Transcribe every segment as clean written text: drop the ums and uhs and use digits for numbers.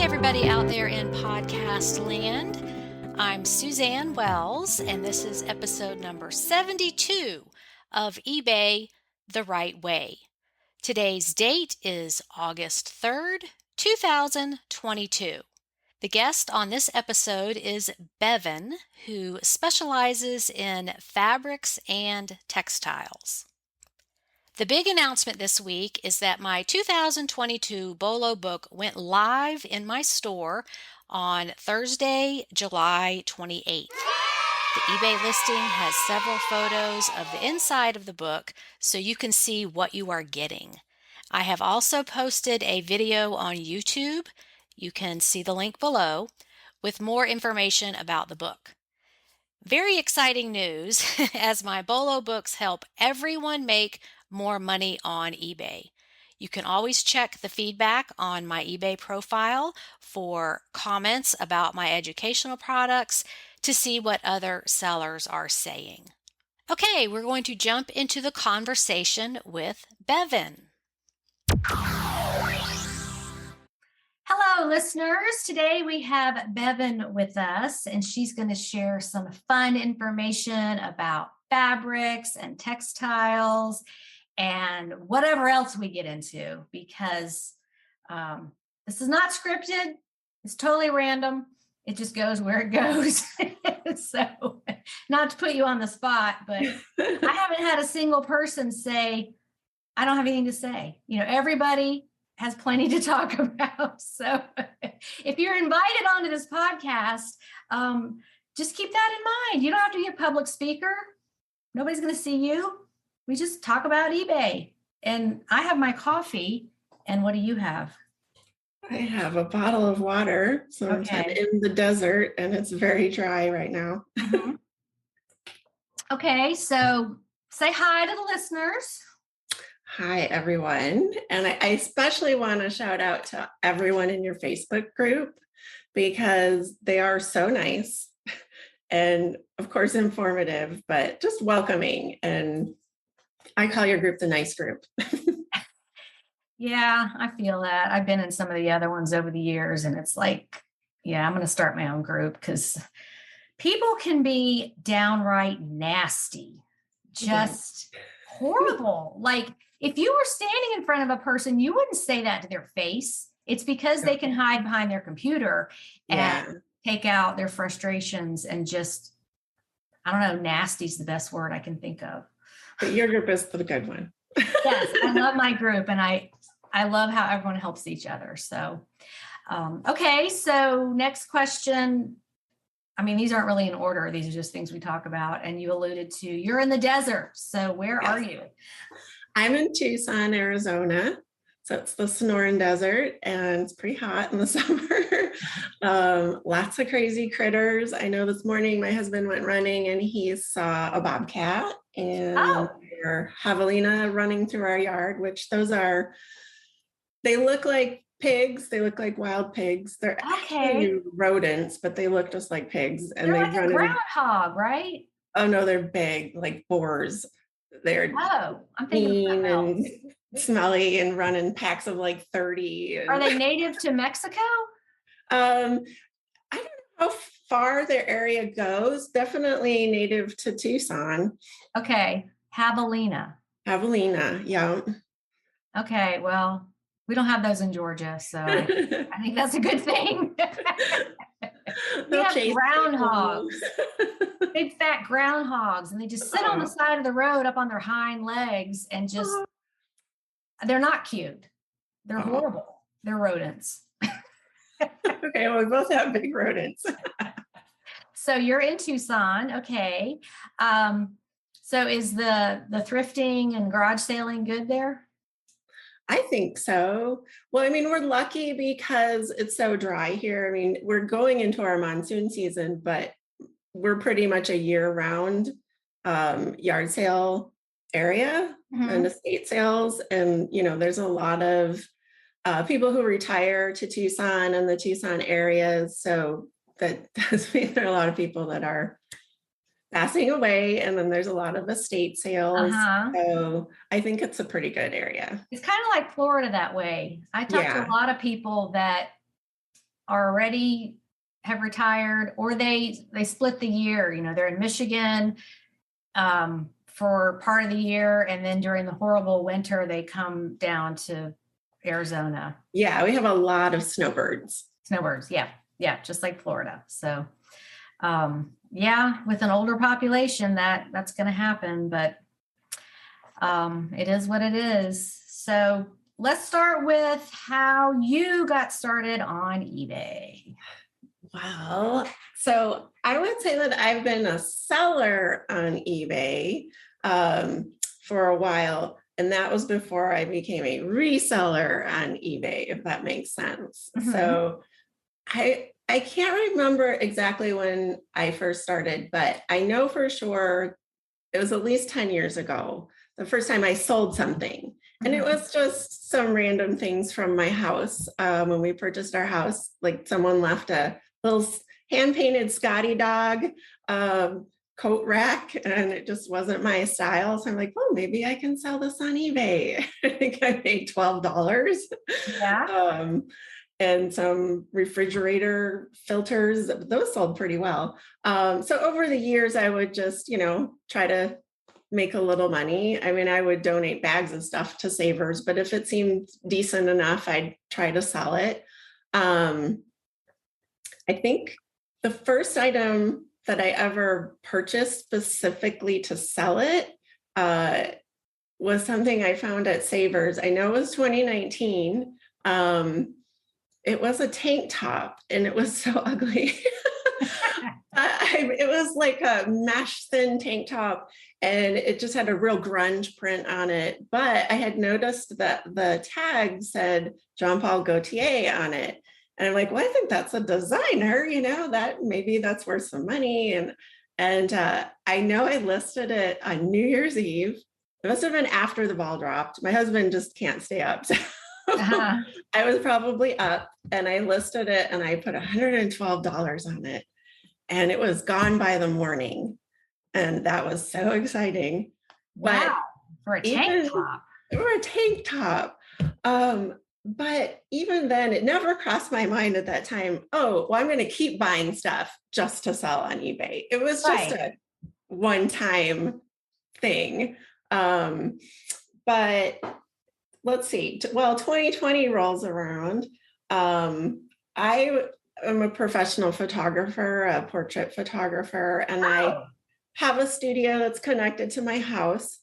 everybody out there in podcast land. I'm Suzanne Wells, and this is episode number 72 of eBay the Right Way. Today's date is August 3rd, 2022. The guest on this episode is Bevin, who specializes in fabrics and textiles. The big announcement this week is that my 2022 Bolo book went live in my store on Thursday, July 28th. The eBay listing has several photos of the inside of the book so you can see what you are getting. I have also posted a video on YouTube, you can see the link below, with more information about the book. Very exciting news, as my Bolo books help everyone make more money on eBay. You can always check the feedback on my eBay profile for comments about my educational products to see what other sellers are saying. Okay, we're going to jump into the conversation with Bevin. Hello, listeners. Today we have Bevin with us, and she's going to share some fun information about fabrics and textiles and whatever else we get into, because this is not scripted. It's totally random. It just goes where it goes. So, not to put you on the spot, but I haven't had a single person say, I don't have anything to say. You know, everybody has plenty to talk about. So if you're invited onto this podcast, just keep that in mind. You don't have to be a public speaker. Nobody's going to see you. We just talk about eBay. And I have my coffee. And what do you have? I have a bottle of water. So Okay. I'm in the desert and it's very dry right now. Mm-hmm. Okay, so say hi to the listeners. Hi, everyone. And I especially want to shout out to everyone in your Facebook group because they are so nice and, of course, informative, but just welcoming. And I call your group the nice group. Yeah, I feel that. I've been in some of the other ones over the years, and it's like, yeah, I'm going to start my own group because people can be downright nasty, just horrible. Like, if you were standing in front of a person, you wouldn't say that to their face. It's because they can hide behind their computer and take out their frustrations and just, I don't know, nasty is the best word I can think of. But your group is the good one. Yes, I love my group, and I love how everyone helps each other. So, okay, so next question. I mean, these aren't really in order. These are just things we talk about. And you alluded to, you're in the desert. So where are you? I'm in Tucson, Arizona. So it's the Sonoran Desert, and it's pretty hot in the summer. Lots of crazy critters. I know this morning my husband went running and he saw a bobcat and a javelina running through our yard, which they look like pigs. They look like wild pigs. They're actually rodents, but they look just like pigs. And they're like a groundhog, right? Oh no, they're big, like boars. They're I'm thinking and smelly and run in packs of like 30. Are they native to Mexico? I don't know how far their area goes. Definitely native to Tucson. Okay. Javelina, yeah. Okay, well, we don't have those in Georgia, so I think that's a good thing. We have groundhogs, big fat groundhogs, and they just sit on the side of the road up on their hind legs and just, they're not cute. They're horrible. They're rodents. Okay, well, we both have big rodents. So you're in Tucson, okay. So is the thrifting and garage sailing good there? I think so. Well, I mean, we're lucky because it's so dry here. I mean, we're going into our monsoon season, but we're pretty much a year-round yard sale area and estate sales. And, you know, there's a lot of people who retire to Tucson and the Tucson areas. So that does mean there are a lot of people that are passing away, and then there's a lot of estate sales. So I think it's a pretty good area. It's kind of like Florida that way. I talk to a lot of people that already have retired, or they split the year. They're in Michigan for part of the year, and then during the horrible winter, they come down to Arizona. Yeah, we have a lot of snowbirds. Snowbirds, yeah, just like Florida. So, with an older population, that's going to happen, but it is what it is. So let's start with how you got started on eBay. Well, so I would say that I've been a seller on eBay for a while, and that was before I became a reseller on eBay, if that makes sense. Mm-hmm. So I can't remember exactly when I first started, but I know for sure it was at least 10 years ago, the first time I sold something. And it was just some random things from my house. When we purchased our house, like someone left a little hand-painted Scotty dog coat rack, and it just wasn't my style. So I'm like, well, maybe I can sell this on eBay. I think I paid $12. Yeah. And some refrigerator filters, those sold pretty well. So over the years, I would just, try to make a little money. I mean, I would donate bags of stuff to savers, but if it seemed decent enough, I'd try to sell it. I think the first item that I ever purchased specifically to sell it was something I found at Savers. I know it was 2019. It was a tank top, and it was so ugly. It was like a mesh thin tank top, and it just had a real grunge print on it. But I had noticed that the tag said Jean Paul Gaultier on it. And I'm like, well, I think that's a designer, that maybe that's worth some money. And I know I listed it on New Year's Eve. It must have been after the ball dropped. My husband just can't stay up. So I was probably up, and I listed it, and I put $112 on it, and it was gone by the morning. And that was so exciting. Wow. For a tank top. For a tank top. But even then, it never crossed my mind at that time, oh, well, I'm going to keep buying stuff just to sell on eBay. It was just a one-time thing. But let's see. Well, 2020 rolls around. I am a professional photographer, a portrait photographer, and I have a studio that's connected to my house.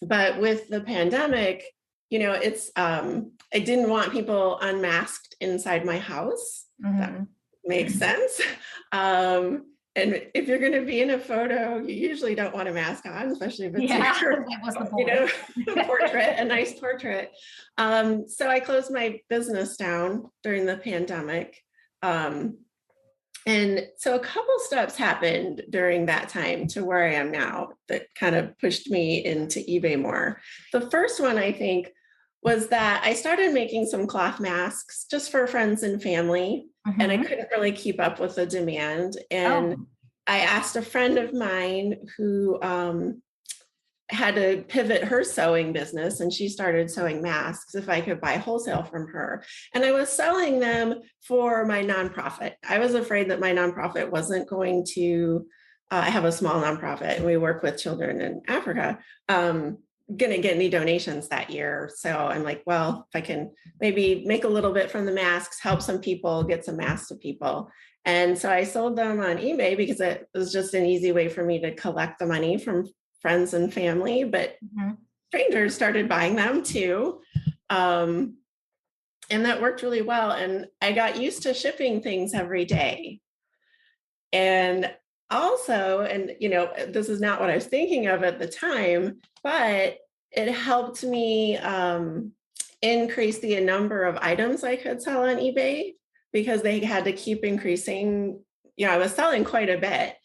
But with the pandemic, it's I didn't want people unmasked inside my house. That makes sense. And if you're going to be in a photo, you usually don't want a mask on, especially if it's a portrait, a nice portrait. So I closed my business down during the pandemic. And so a couple steps happened during that time to where I am now that kind of pushed me into eBay more. The first one, I think, was that I started making some cloth masks just for friends and family, and I couldn't really keep up with the demand. And I asked a friend of mine who had to pivot her sewing business, and she started sewing masks, if I could buy wholesale from her. And I was selling them for my nonprofit. I was afraid that my nonprofit wasn't going to, I have a small nonprofit, and we work with children in Africa, going to get any donations that year. So I'm like, well, if I can maybe make a little bit from the masks, help some people, get some masks to people. And so I sold them on eBay because it was just an easy way for me to collect the money from friends and family, but strangers started buying them too. And that worked really well. And I got used to shipping things every day. And also, and this is not what I was thinking of at the time, but it helped me increase the number of items I could sell on eBay, because they had to keep increasing. I was selling quite a bit,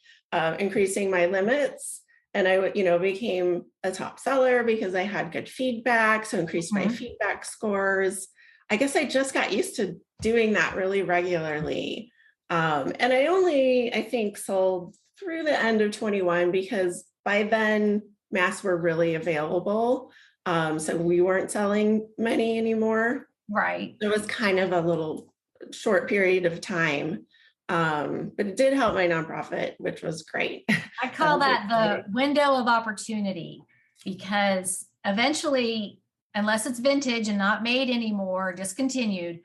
increasing my limits. And I became a top seller because I had good feedback. So increased my feedback scores. I guess I just got used to doing that really regularly. And I think, sold through the end of 21, because by then masks were really available. So we weren't selling many anymore. Right. It was kind of a little short period of time. But it did help my nonprofit, which was great. I call that the window of opportunity, because eventually, unless it's vintage and not made anymore, discontinued,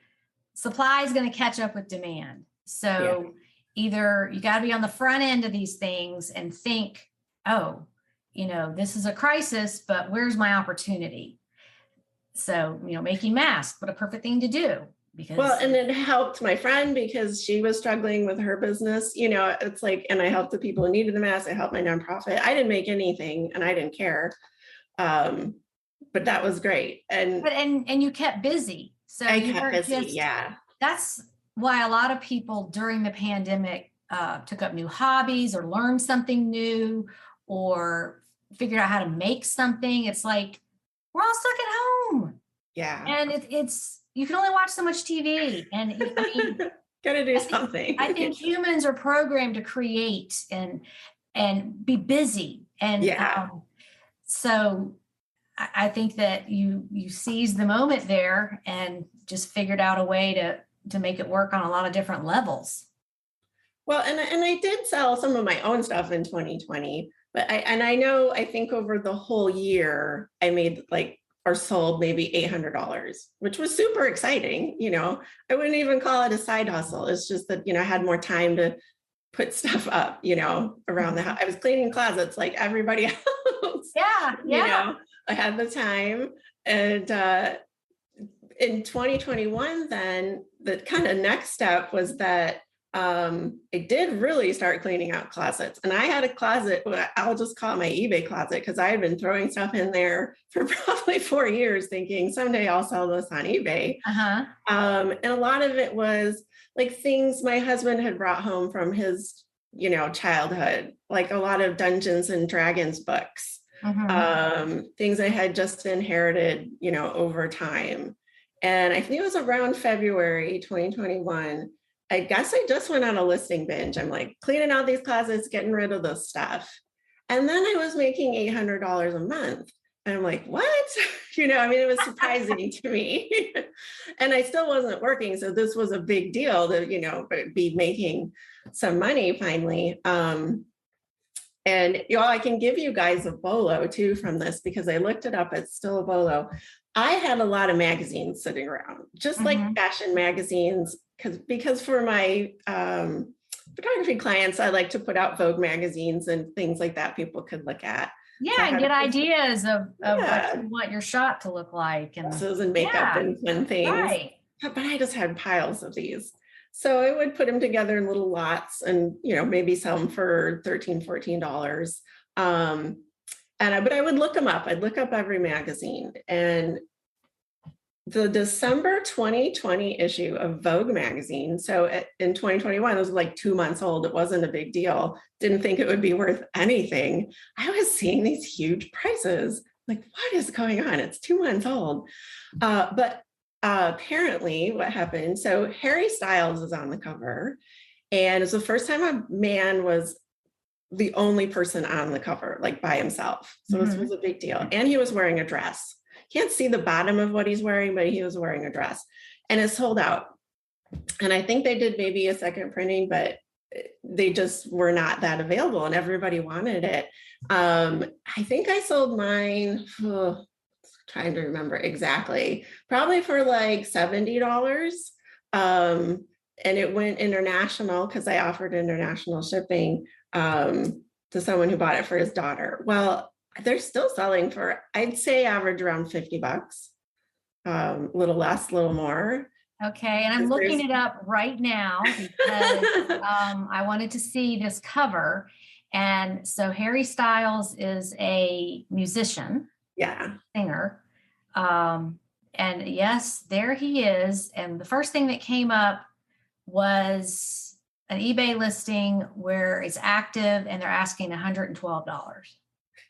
supply is going to catch up with demand. So either you got to be on the front end of these things and think, oh, this is a crisis, but where's my opportunity? So, making masks, what a perfect thing to do. Well, and it helped my friend because she was struggling with her business. It's like, and I helped the people who needed the mask. I helped my nonprofit. I didn't make anything and I didn't care. But that was great. And you kept busy. So I kept busy. That's why a lot of people during the pandemic took up new hobbies or learned something new or figured out how to make something. It's like, we're all stuck at home. Yeah. And it's, you can only watch so much TV, and gotta do something. I think humans are programmed to create and be busy. And so I think that you seized the moment there and just figured out a way to make it work on a lot of different levels. Well, and I did sell some of my own stuff in 2020, but I think over the whole year I made or sold maybe $800, which was super exciting. I wouldn't even call it a side hustle. It's just that, I had more time to put stuff up, around the house. I was cleaning closets like everybody else. Yeah. I had the time. And in 2021, then the kind of next step was that I did really start cleaning out closets. And I had a closet, I'll just call it my eBay closet, because I had been throwing stuff in there for probably 4 years thinking someday I'll sell this on eBay. And a lot of it was like things my husband had brought home from his, childhood, like a lot of Dungeons and Dragons books, things I had just inherited, over time. And I think it was around February 2021. I guess I just went on a listing binge. I'm like cleaning out these closets, getting rid of this stuff. And then I was making $800 a month. And I'm like, what? It was surprising to me. And I still wasn't working. So this was a big deal to, be making some money finally. And I can give you guys a Bolo too from this, because I looked it up. It's still a Bolo. I had a lot of magazines sitting around, just like fashion magazines, because for my photography clients, I like to put out Vogue magazines and things like that people could look at. And get ideas of what you want your shop to look like. And makeup and fun things. Right. But I just had piles of these. So I would put them together in little lots and, maybe sell them for $13, $14. But I would look them up. I'd look up every magazine. And the December 2020 issue of Vogue magazine, so in 2021, it was like 2 months old. It wasn't a big deal. Didn't think it would be worth anything. I was seeing these huge prices. Like, what is going on? It's 2 months old. But apparently what happened, so Harry Styles is on the cover. And it's the first time a man was the only person on the cover, like by himself. So this was a big deal. And he was wearing a dress. Can't see the bottom of what he's wearing, but he was wearing a dress, and it sold out. And I think they did maybe a second printing, but they just were not that available and everybody wanted it. I think I sold mine, trying to remember exactly, probably for like $70. And it went international because I offered international shipping to someone who bought it for his daughter. Well, they're still selling for, I'd say, average around $50, a little less, a little more. Okay. And I'm looking it up right now because I wanted to see this cover. And so Harry Styles is a musician, singer. And yes, there he is. And the first thing that came up was an eBay listing where it's active and they're asking $112.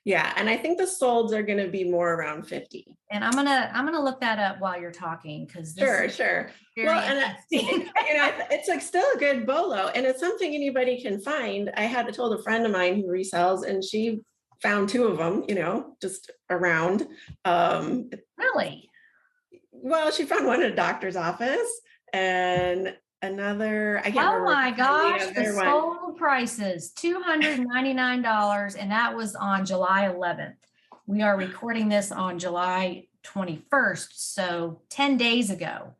Yeah, and I think the solds are going to be more around 50. And I'm gonna look that up while you're talking, because sure. Well, and it's like still a good Bolo, and it's something anybody can find. I had told a friend of mine who resells, and she found 2 of them, just around. Really? Well, she found one at a doctor's office, And another, I can't Oh remember my gosh, the the other one. sold prices, $299, and that was on July 11th. We are recording this on July 21st, so 10 days ago.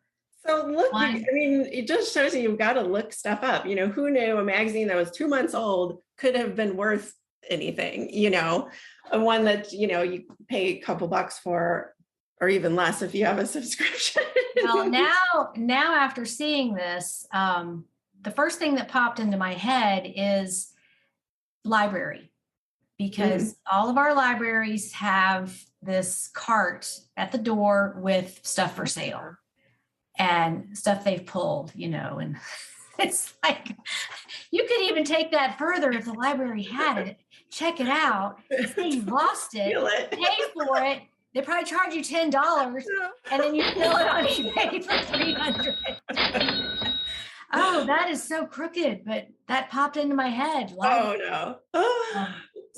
So look, I One, mean, it just shows you you've got to look stuff up. You know, who knew a magazine that was 2 months old could have been worth anything, you know, a one that, you know, you pay a couple bucks for, or even less if you have a subscription. well, now after seeing this, the first thing that popped into my head is library, because all of our libraries have this cart at the door with stuff for sale and stuff they've pulled, you know, and it's like, you could even take that further if the library had it, check it out, say you lost it, Feel it. pay for it. They probably charge you $10 and then you sell it on eBay for $300. Oh, that is so crooked, but that popped into my head. Oh no.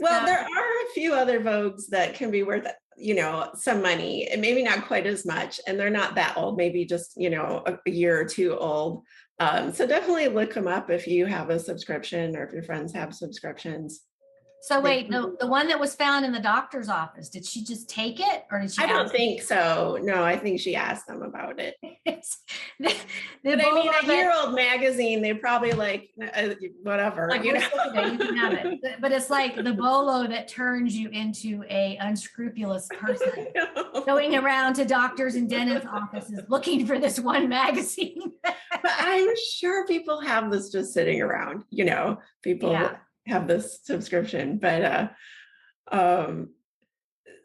Well, there are a few other Vogues that can be worth, you know, some money, and maybe not quite as much, and they're not that old, maybe just, you know, a year or two old. So definitely look them up if you have a subscription or if your friends have subscriptions. So wait, the one that was found in the doctor's office, did she just take it or did she I don't ask think so. No, I think she asked them about it. the But I mean, Bolo a year-old magazine, they probably like whatever, like, you know. look at it, you can have it. But it's like the Bolo that turns you into a unscrupulous person going around to doctors and dentists' offices looking for this one magazine. But I'm sure people have this just sitting around, you know, people have this subscription, but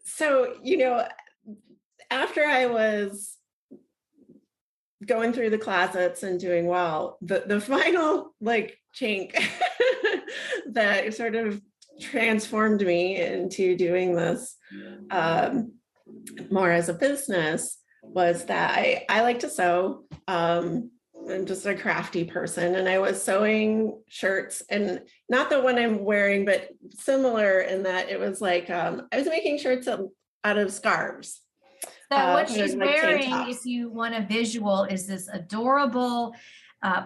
so, you know, after I was going through the closets and doing well, the final like chink that sort of transformed me into doing this more as a business was that I like to sew. I'm just a crafty person, and I was sewing shirts, and not the one I'm wearing, but similar in that it was like I was making shirts out of scarves. So what she's like wearing, if you want a visual, is this adorable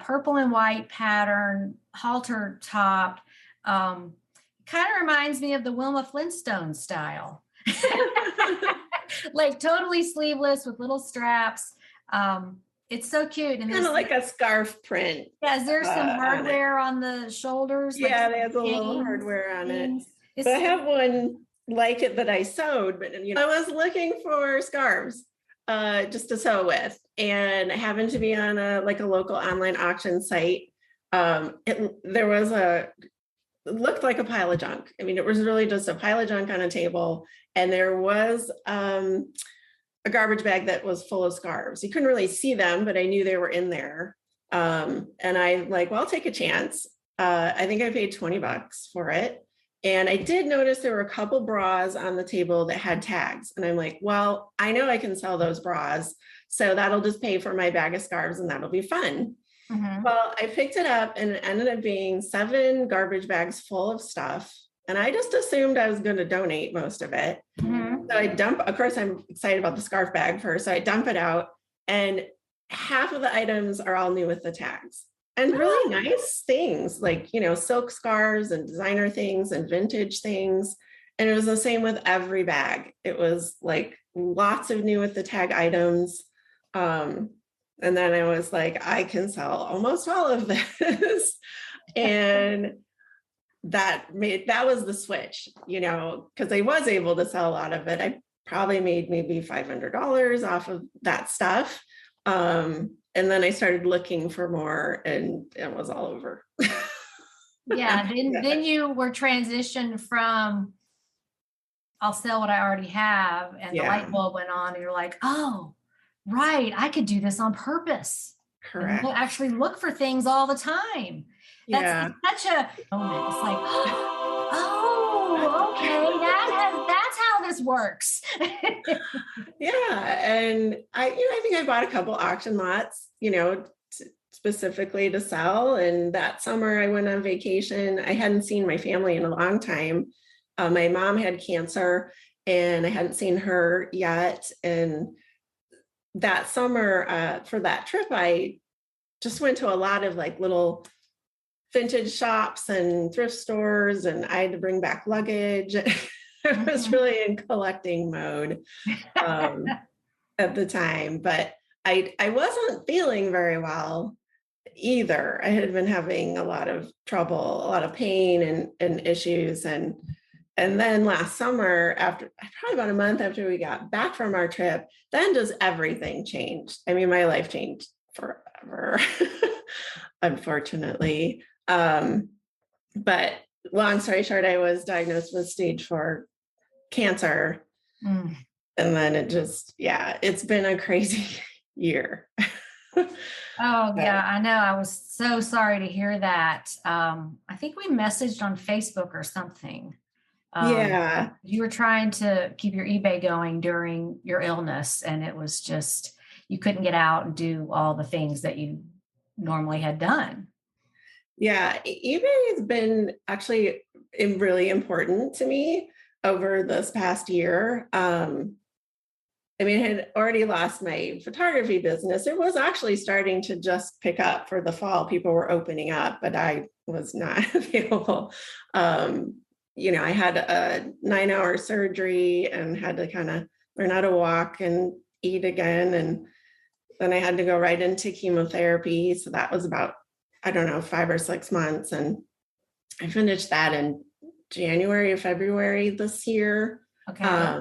purple and white pattern halter top. Kind of reminds me of the Wilma Flintstone style. Like totally sleeveless with little straps. It's so cute. And kind of like a scarf print. Yeah, is there some hardware on the shoulders? Yeah, like there's a little hardware on it. But I have one like it that I sewed, but you know, I was looking for scarves just to sew with, and I happened to be on a local online auction site. There was it looked like a pile of junk. I mean, it was really just a pile of junk on a table, and there was a garbage bag that was full of scarves. You couldn't really see them, but I knew they were in there. And I well, I'll take a chance. I think I paid $20 for it. And I did notice there were a couple bras on the table that had tags. And I'm like, well, I know I can sell those bras. So that'll just pay for my bag of scarves and that'll be fun. Mm-hmm. Well, I picked it up and it ended up being 7 garbage bags full of stuff. And I just assumed I was going to donate most of it. Mm-hmm. So I dump, of course, I'm excited about the scarf bag first. So I dump it out, and half of the items are all new with the tags, and really nice things like, you know, silk scarves and designer things and vintage things. And it was the same with every bag. It was like lots of new with the tag items. And then I was like, I can sell almost all of this. And that was the switch, you know, because I was able to sell a lot of it. I probably made maybe $500 off of that stuff. And then I started looking for more, and it was all over. Yeah. Then you were transitioned from I'll sell what I already have, and the light bulb went on, and you're like, oh, right, I could do this on purpose. Correct. And actually look for things all the time. That's such a moment. It's like, oh, okay, that's how this works. Yeah, and I think I bought a couple auction lots, you know, specifically to sell. And that summer I went on vacation. I hadn't seen my family in a long time. My mom had cancer, and I hadn't seen her yet. And that summer, for that trip, I just went to a lot of like little vintage shops and thrift stores, and I had to bring back luggage. I was really in collecting mode at the time, but I wasn't feeling very well either. I had been having a lot of trouble, a lot of pain and issues. And then last summer, after probably about a month after we got back from our trip, then just everything changed. I mean, my life changed forever, unfortunately. But long story short, I was diagnosed with stage 4 cancer. And then it's been a crazy year. Oh, yeah, I know. I was so sorry to hear that. I think we messaged on Facebook or something. Yeah. You were trying to keep your eBay going during your illness, and it was just, you couldn't get out and do all the things that you normally had done. Yeah. eBay has been actually really important to me over this past year. I mean, I had already lost my photography business. It was actually starting to just pick up for the fall. People were opening up, but I was not available. I had a 9-hour surgery and had to kind of learn how to walk and eat again. And then I had to go right into chemotherapy. So that was about, 5 or 6 months. And I finished that in January or February this year. Okay.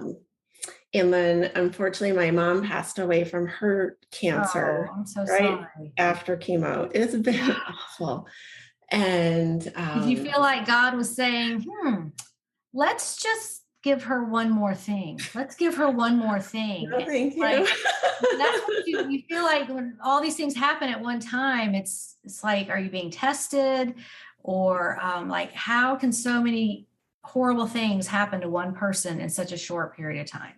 And then unfortunately, my mom passed away from her cancer. Oh, I'm so right sorry. after chemo. It's been awful. And Did you feel like God was saying, let's just give her one more thing. Let's give her one more thing. no, thank you. Like, that's what you feel like when all these things happen at one time. It's like, are you being tested? Or like, how can so many horrible things happen to one person in such a short period of time?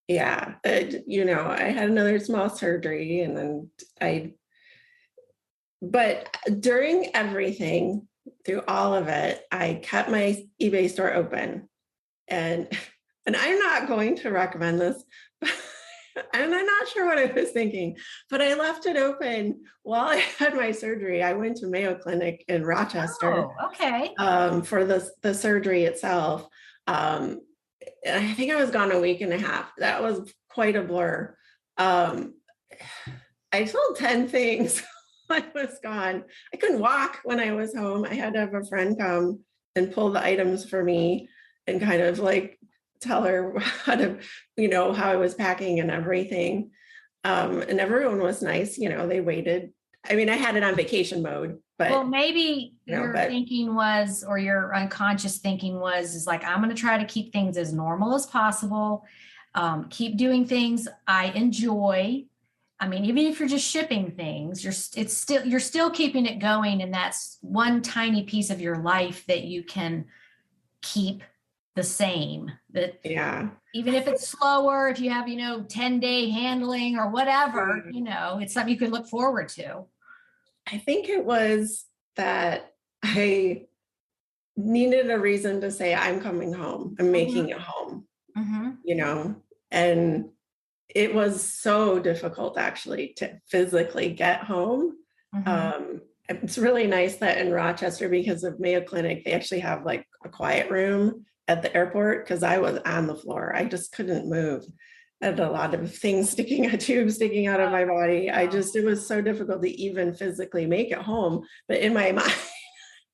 Yeah. I had another small surgery, and then but during everything, through all of it, I kept my eBay store open. And I'm not going to recommend this, and I'm not sure what I was thinking, but I left it open while I had my surgery. I went to Mayo Clinic in Rochester. Oh, okay. For the surgery itself. And I think I was gone a week and a half. That was quite a blur. I sold 10 things when I was gone. I couldn't walk when I was home. I had to have a friend come and pull the items for me and kind of like tell her how I was packing and everything. And everyone was nice. They waited. I mean, I had it on vacation mode, but well, maybe your thinking was, or your unconscious thinking is like, I'm going to try to keep things as normal as possible. Keep doing things I enjoy. I mean, even if you're just shipping things, you're still keeping it going. And that's one tiny piece of your life that you can keep the same. That even if it's slower, if you have, 10-day handling or whatever, it's something you can look forward to. I think it was that I needed a reason to say, I'm coming home. I'm making it home, and it was so difficult actually to physically get home. It's really nice that in Rochester, because of Mayo Clinic, they actually have like a quiet room at the airport, because I was on the floor. I just couldn't move. I had a lot of things tubes sticking out of my body. It was so difficult to even physically make it home. But in my mind,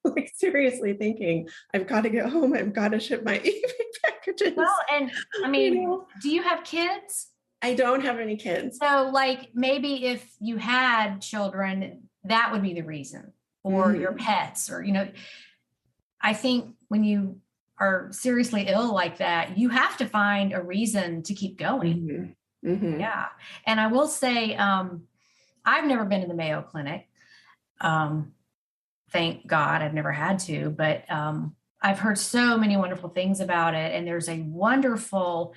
like seriously thinking, I've got to get home. I've got to ship my eBay packages. Well, and I mean, do you have kids? I don't have any kids. So like maybe if you had children, that would be the reason, or your pets, or, I think when you are seriously ill like that, you have to find a reason to keep going. Yeah. And I will say, I've never been to the Mayo Clinic. Thank God I've never had to, but I've heard so many wonderful things about it. And there's a wonderful,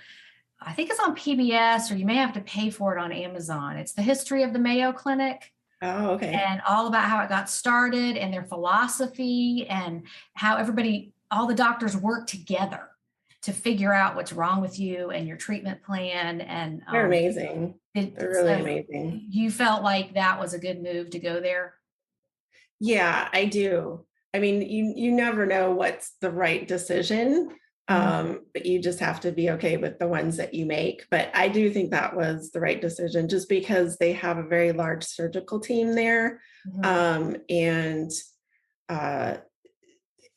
I think it's on PBS, or you may have to pay for it on Amazon. It's the history of the Mayo Clinic. Oh, okay. And all about how it got started and their philosophy and how all the doctors work together to figure out what's wrong with you and your treatment plan. And They're amazing. They're really amazing. You felt like that was a good move to go there? Yeah, I do. I mean, you never know what's the right decision, but you just have to be okay with the ones that you make. But I do think that was the right decision, just because they have a very large surgical team there. And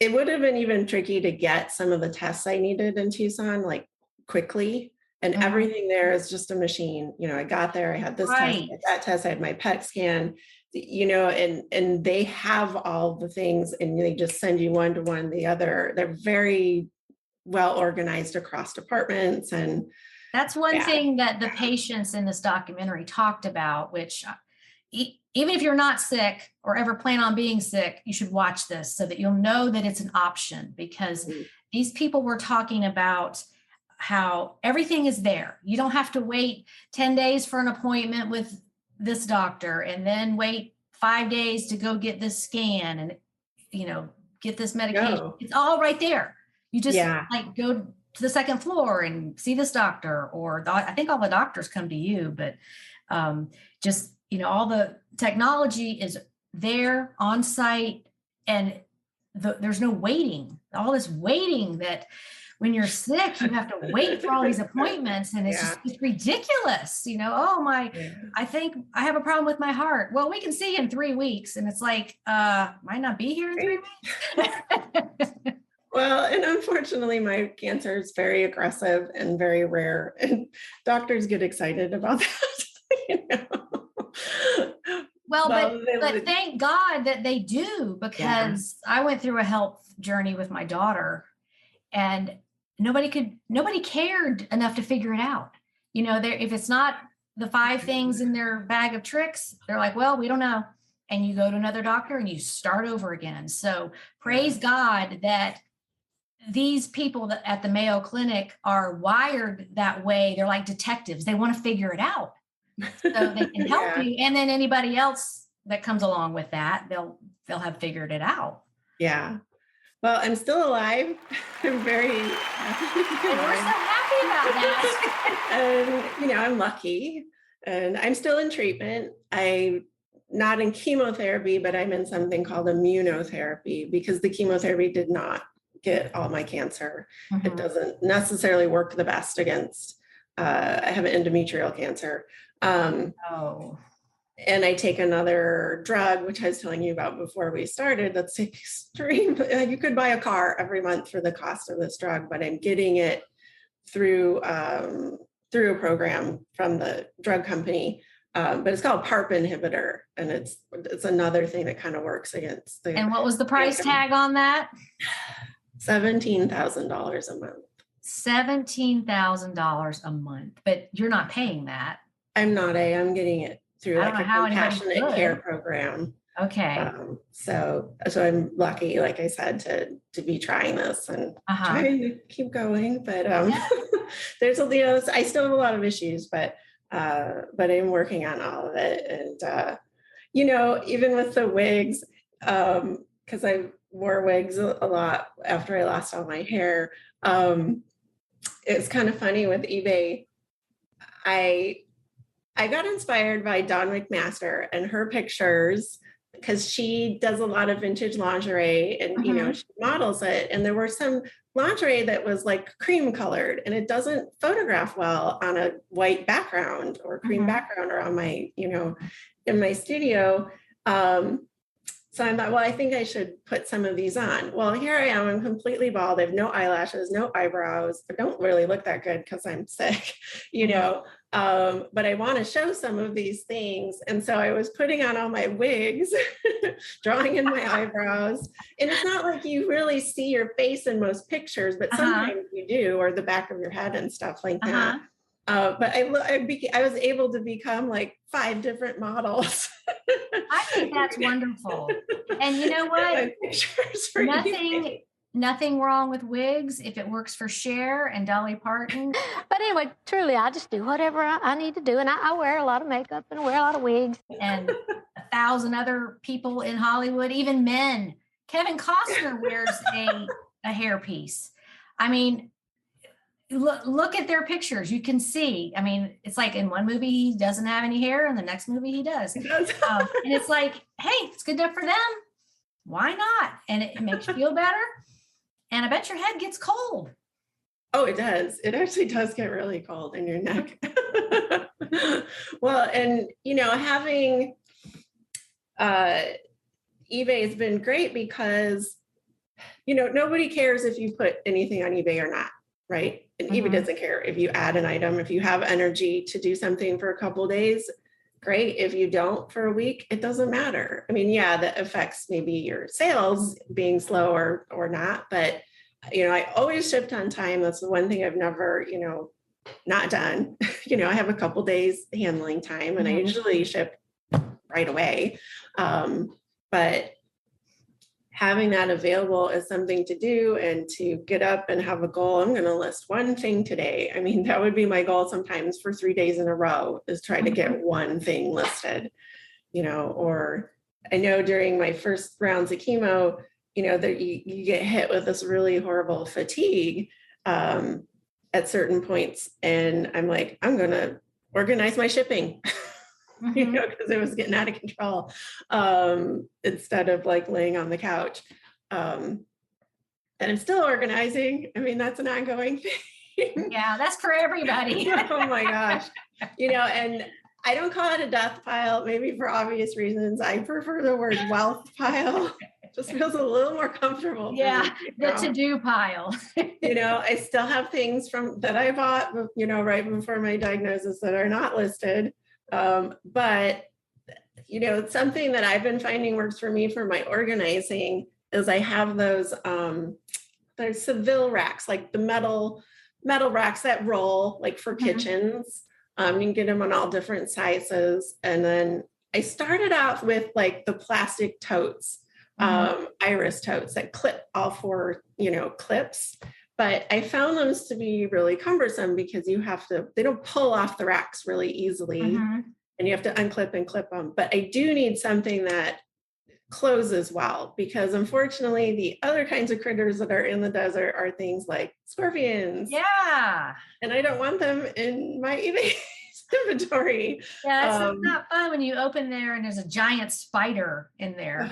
it would have been even tricky to get some of the tests I needed in Tucson, like quickly. And everything there is just a machine. You know, I got there, I had this test, I had that test, I had my PET scan, you know, and they have all the things, and they just send you one to one the other. They're very well organized across departments. And that's one thing that the patients in this documentary talked about, which even if you're not sick or ever plan on being sick, you should watch this so that you'll know that it's an option, because these people were talking about how everything is there. You don't have to wait 10 days for an appointment with this doctor and then wait 5 days to go get this scan and, you know, get this medication. No. It's all right there. You just like go to the second floor and see this doctor, or I think all the doctors come to you, but just, you know, all the technology is there on site, and there's no waiting, all this waiting that when you're sick, you have to wait for all these appointments, and it's just, it's ridiculous. You know, I think I have a problem with my heart. Well, we can see you in 3 weeks. And it's like, might not be here in 3 weeks. Well, and unfortunately, my cancer is very aggressive and very rare, and doctors get excited about that. You know? Well, but thank God that they do, because I went through a health journey with my daughter, and nobody cared enough to figure it out. You know, if it's not the 5 things in their bag of tricks, they're like, well, we don't know. And you go to another doctor and you start over again. So praise God that these people at the Mayo Clinic are wired that way. They're like detectives. They want to figure it out so they can help you. And then anybody else that comes along with that, they'll have figured it out. Yeah. Well, I'm still alive. I'm very happy. And we're so happy about that. And, you know, I'm lucky, and I'm still in treatment. I'm not in chemotherapy, but I'm in something called immunotherapy, because the chemotherapy did not get all my cancer. It doesn't necessarily work the best against, I have endometrial cancer. And I take another drug, which I was telling you about before we started, that's extreme. You could buy a car every month for the cost of this drug, but I'm getting it through a program from the drug company. But it's called PARP inhibitor, and it's another thing that kind of works against the. And what was the price tag on that? $17,000 a month. $17,000 a month, but you're not paying that. I'm not. I'm getting it through like a compassionate care program. Okay. So I'm lucky, like I said, to be trying this and trying to keep going. But there's I still have a lot of issues, but I'm working on all of it. And you know, even with the wigs, because I wore wigs a lot after I lost all my hair. It's kind of funny with eBay. I got inspired by Dawn McMaster and her pictures, because she does a lot of vintage lingerie, and you know, she models it. And there were some lingerie that was like cream colored, and it doesn't photograph well on a white background or cream background, or on my, you know, in my studio. So I thought, well, I think I should put some of these on. Well, here I am, I'm completely bald. I have no eyelashes, no eyebrows. I don't really look that good because I'm sick, you know, but I want to show some of these things. And so I was putting on all my wigs, drawing in my eyebrows. And it's not like you really see your face in most pictures, but sometimes you do, or the back of your head and stuff like that. But I was able to become like 5 different models. I think that's wonderful. And you know what? Nothing wrong with wigs if it works for Cher and Dolly Parton. But anyway, truly, I just do whatever I need to do. And I wear a lot of makeup and wear a lot of wigs. And 1,000 other people in Hollywood, even men. Kevin Costner wears a hairpiece. I mean, look at their pictures. You can see, I mean, it's like in one movie, he doesn't have any hair, and the next movie he does. And it's like, hey, it's good enough for them. Why not? And it makes you feel better. And I bet your head gets cold. Oh, it does. It actually does get really cold in your neck. Well, and having eBay has been great because nobody cares if you put anything on eBay or not, right? And eBay doesn't care if you add an item. If you have energy to do something for a couple of days, great. If you don't for a week, it doesn't matter. I mean, yeah, that affects maybe your sales being slow or not, but I always shipped on time. That's the one thing I've never, not done. I have a couple days handling time, and I usually ship right away. But having that available is something to do, and to get up and have a goal. I'm going to list one thing today. I mean, that would be my goal sometimes for 3 days in a row, is try to get one thing listed, or I know during my first rounds of chemo, that you get hit with this really horrible fatigue at certain points. And I'm like, I'm going to organize my shipping, because it was getting out of control, instead of like laying on the couch. And I'm still organizing. I mean, that's an ongoing thing. Yeah, that's for everybody. Oh my gosh. And I don't call it a death pile, maybe for obvious reasons. I prefer the word wealth pile. It just feels a little more comfortable. Yeah, the to-do pile. I still have things that I bought, right before my diagnosis that are not listed. But something that I've been finding works for me for my organizing is I have those there's Seville racks, like the metal racks that roll, like for kitchens. You can get them on all different sizes. And then I started out with like the plastic totes, iris totes that clip all 4, clips. But I found those to be really cumbersome because they don't pull off the racks really easily. And you have to unclip and clip them. But I do need something that closes well, because unfortunately the other kinds of critters that are in the desert are things like scorpions. Yeah. And I don't want them in my eBay inventory. Yeah, it's not fun when you open there and there's a giant spider in there.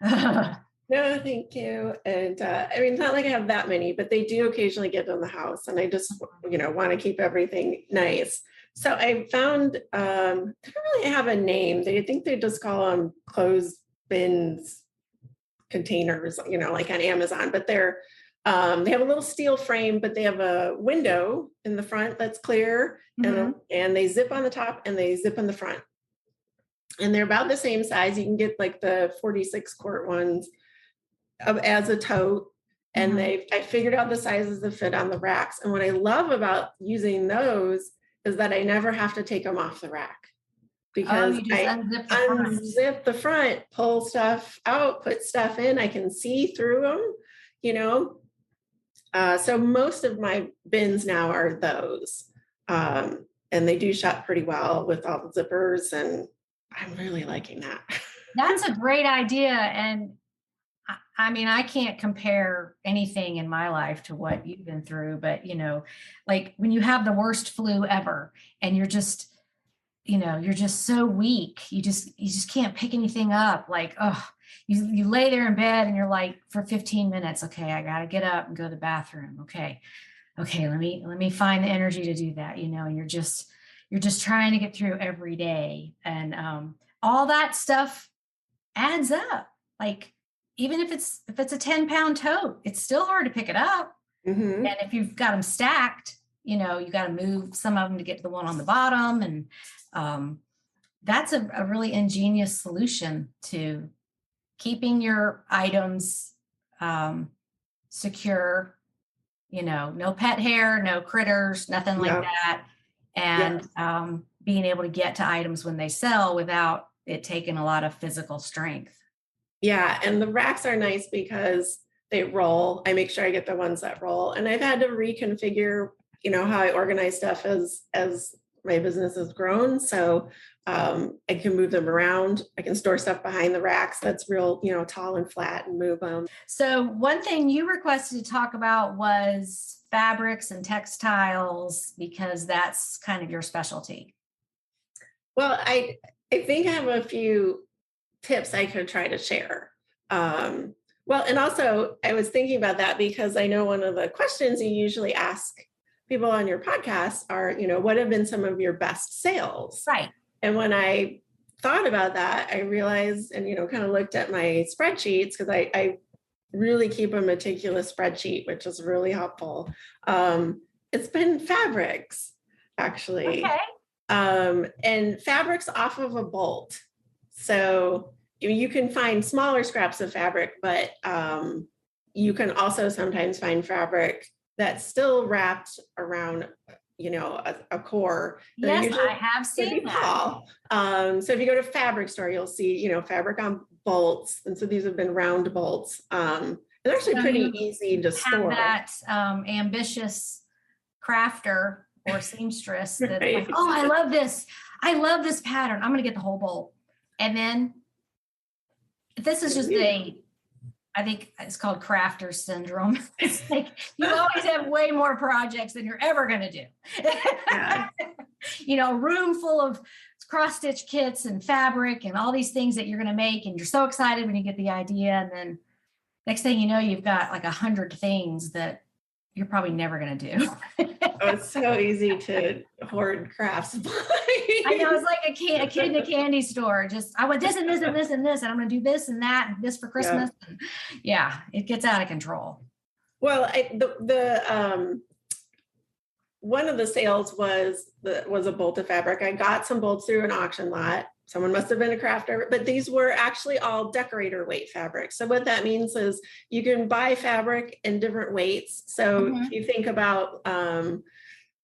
No, thank you. And I mean, it's not like I have that many, but they do occasionally get in the house, and I just, want to keep everything nice. So I found, they don't really have a name. I think they just call them clothes bins, containers, like on Amazon, but they have a little steel frame, but they have a window in the front that's clear, and they zip on the top and they zip in the front. And they're about the same size. You can get like the 46 quart ones as a tote. And I figured out the sizes that fit on the racks. And what I love about using those is that I never have to take them off the rack, because I unzip the front, pull stuff out, put stuff in. I can see through them, so most of my bins now are those. And they do shut pretty well with all the zippers, and I'm really liking that. That's a great idea. And I mean, I can't compare anything in my life to what you've been through, but like when you have the worst flu ever and you're just so weak, you just can't pick anything up. Like, you lay there in bed and you're like, for 15 minutes, okay, I got to get up and go to the bathroom. Okay. Let me find the energy to do that, and you're just trying to get through every day. And all that stuff adds up. Like, even if it's a 10-pound tote, it's still hard to pick it up. And if you've got them stacked, you got to move some of them to get to the one on the bottom. And that's a really ingenious solution to keeping your items secure, no pet hair, no critters, nothing like that. And being able to get to items when they sell without it taking a lot of physical strength. Yeah. And the racks are nice because they roll. I make sure I get the ones that roll. And I've had to reconfigure, how I organize stuff as my business has grown. So I can move them around. I can store stuff behind the racks that's real, tall and flat, and move them. So one thing you requested to talk about was fabrics and textiles, because that's kind of your specialty. Well, I think I have a few tips I could try to share. Well, and also I was thinking about that because I know one of the questions you usually ask people on your podcast are, what have been some of your best sales? Right. And when I thought about that, I realized and, kind of looked at my spreadsheets, because I really keep a meticulous spreadsheet, which is really helpful. It's been fabrics, actually. Okay. And fabrics off of a bolt. So you can find smaller scraps of fabric, but you can also sometimes find fabric that's still wrapped around, a core. Yes, I have seen that. So if you go to a fabric store, you'll see, fabric on bolts. And so these have been round bolts. They're actually pretty easy to store. That ambitious crafter or seamstress that's Right. like, oh, I love this. I love this pattern. I'm going to get the whole bolt. And then this is just I think it's called crafter syndrome. It's like you always have way more projects than you're ever going to do. Yeah. A room full of cross-stitch kits and fabric and all these things that you're going to make. And you're so excited when you get the idea. And then next thing you know, you've got like 100 things that you're probably never going to do. Oh, it's so easy to hoard craft supplies. I know, it's like a kid in a candy store. Just, I want this and this and this and this, and I'm going to do this and that and this for Christmas. Yeah, it gets out of control. Well, one of the sales was a bolt of fabric. I got some bolts through an auction lot. Someone must have been a crafter, but these were actually all decorator weight fabric. So what that means is you can buy fabric in different weights. So if you think about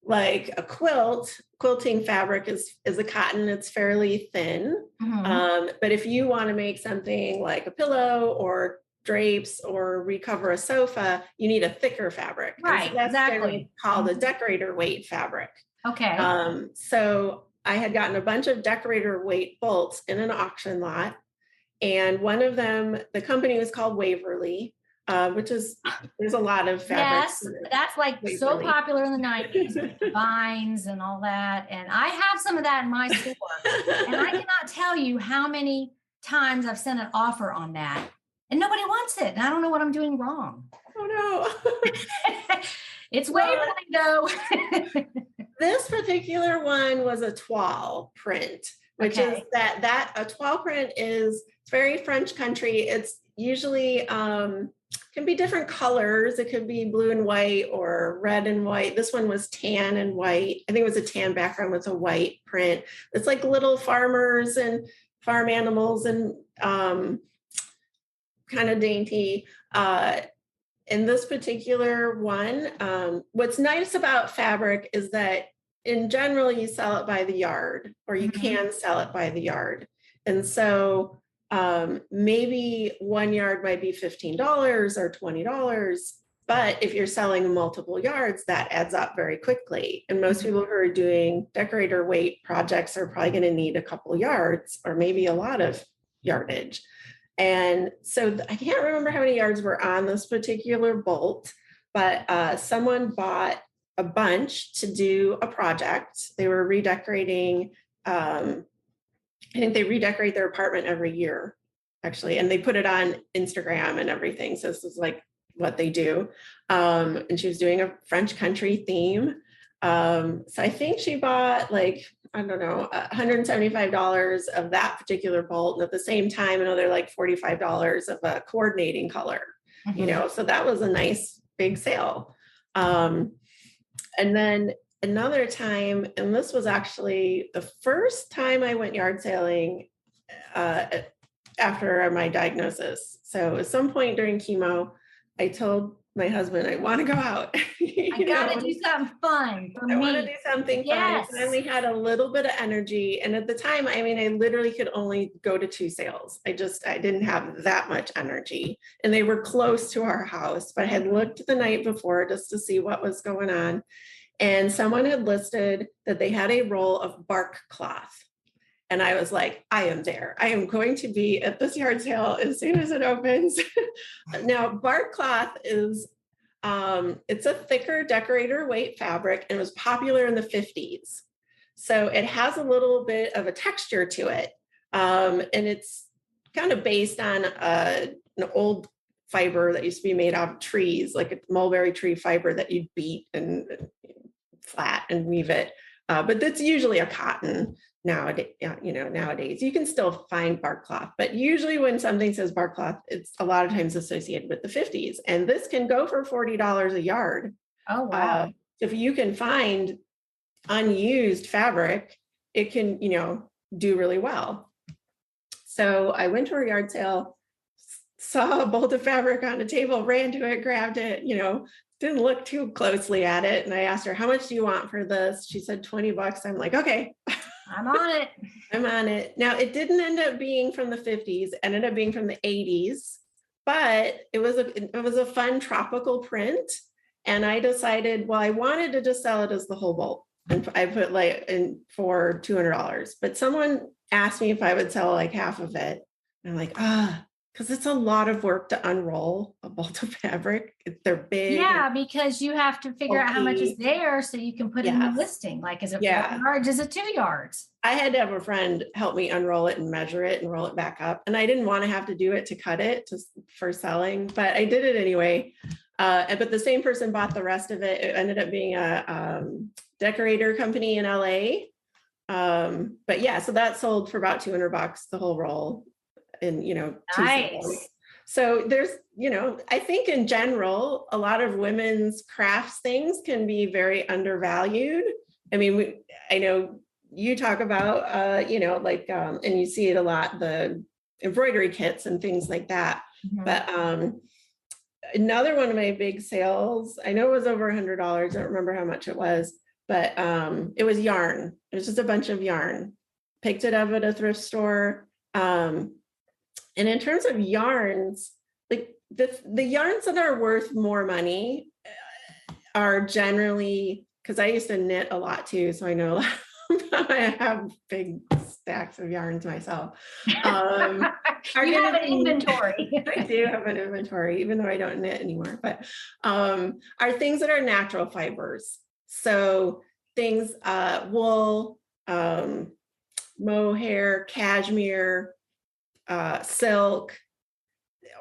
like a quilting fabric is a cotton, it's fairly thin. But if you want to make something like a pillow or drapes or recover a sofa, you need a thicker fabric. Right, so that's exactly. Called a decorator weight fabric. Okay. So I had gotten a bunch of decorator weight bolts in an auction lot. And one of them, the company was called Waverly, which is, there's a lot of fabrics. Yes, that's like Waverly. So popular in the 90s, with vines and all that. And I have some of that in my store. And I cannot tell you how many times I've sent an offer on that. And nobody wants it. And I don't know what I'm doing wrong. Oh, no. It's Waverly, though. This particular one was a toile print, which is that a toile print is, it's very French country. It's usually can be different colors. It could be blue and white or red and white. This one was tan and white. I think it was a tan background with a white print. It's like little farmers and farm animals and kind of dainty. In this particular one, what's nice about fabric is that in general, you sell it by the yard, or you can sell it by the yard. And so maybe one yard might be $15 or $20, but if you're selling multiple yards, that adds up very quickly. And most people who are doing decorator weight projects are probably going to need a couple yards or maybe a lot of yardage. And so I can't remember how many yards were on this particular bolt, but someone bought a bunch to do a project. They were redecorating. I think they redecorate their apartment every year, actually, and they put it on Instagram and everything. So this is like what they do. And she was doing a French country theme. So I think she bought like, I don't know, $175 of that particular bolt. And at the same time, another like $45 of a coordinating color, so that was a nice big sale. And then another time, and this was actually the first time I went yard sailing after my diagnosis. So at some point during chemo, I told my husband, I want to go out. I got to do something fun for me. I want to do something fun. I finally had a little bit of energy. And at the time, I mean, I literally could only go to 2 sales. I didn't have that much energy. And they were close to our house, but I had looked the night before just to see what was going on. And someone had listed that they had a roll of bark cloth. And I was like, I am there. I am going to be at this yard sale as soon as it opens. Now, bark cloth is, it's a thicker decorator weight fabric and was popular in the 50s. So it has a little bit of a texture to it. And it's kind of based on an old fiber that used to be made out of trees, like a mulberry tree fiber that you'd beat and flat and weave it. But that's usually a cotton nowadays. Nowadays you can still find bark cloth, but usually when something says bark cloth, it's a lot of times associated with the 50s. And this can go for $40 a yard. Oh, wow. If you can find unused fabric, it can, do really well. So I went to a yard sale, saw a bolt of fabric on a table, ran to it, grabbed it, didn't look too closely at it. And I asked her, how much do you want for this? She said $20. I'm like, okay. I'm on it. I'm on it. Now, it didn't end up being from the 50s, it ended up being from the 80s, but it was a fun tropical print. And I decided, well, I wanted to just sell it as the whole bolt. And I put in for $200, but someone asked me if I would sell like half of it. And I'm like, because it's a lot of work to unroll a bolt of fabric. They're big. Yeah, because you have to figure out how much is there so you can put it in the listing. Like, is it 4 yards? Is it 2 yards? I had to have a friend help me unroll it and measure it and roll it back up. And I didn't want to have to do it to cut it for selling, but I did it anyway. But the same person bought the rest of it. It ended up being a decorator company in LA. But yeah, so that sold for about $200, the whole roll. And, nice. So there's, I think in general, a lot of women's crafts things can be very undervalued. I mean, I know you talk about, and you see it a lot, the embroidery kits and things like that. Mm-hmm. But another one of my big sales, I know it was over $100. I don't remember how much it was, but it was yarn. It was just a bunch of yarn. Picked it up at a thrift store. And in terms of yarns, like the yarns that are worth more money are generally, because I used to knit a lot too, so I know I have big stacks of yarns myself. You have an inventory. I do have an inventory, even though I don't knit anymore, but are things that are natural fibers. So things, wool, mohair, cashmere, silk,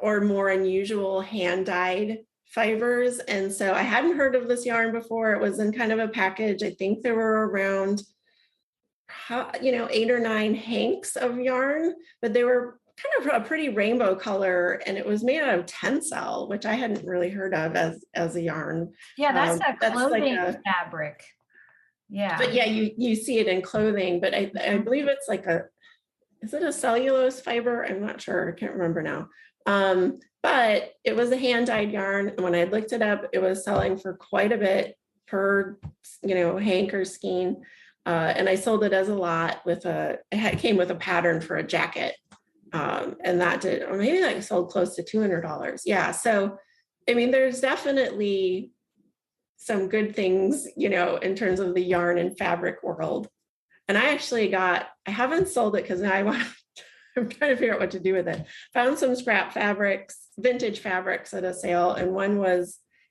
or more unusual hand-dyed fibers. And so I hadn't heard of this yarn before. It was in kind of a package. I think there were around, 8 or 9 hanks of yarn, but they were kind of a pretty rainbow color, and it was made out of Tencel, which I hadn't really heard of as a yarn. Yeah, that's a clothing fabric. Yeah. But yeah, you see it in clothing, but I believe it's like is it a cellulose fiber? I'm not sure. I can't remember now. But it was a hand-dyed yarn. And when I looked it up, it was selling for quite a bit per, hank or skein. And I sold it as a lot it came with a pattern for a jacket. And that did, or maybe sold close to $200. Yeah. So, I mean, there's definitely some good things, in terms of the yarn and fabric world. And I haven't sold it because now I'm trying to figure out what to do with it. Found some scrap fabrics, vintage fabrics at a sale. And one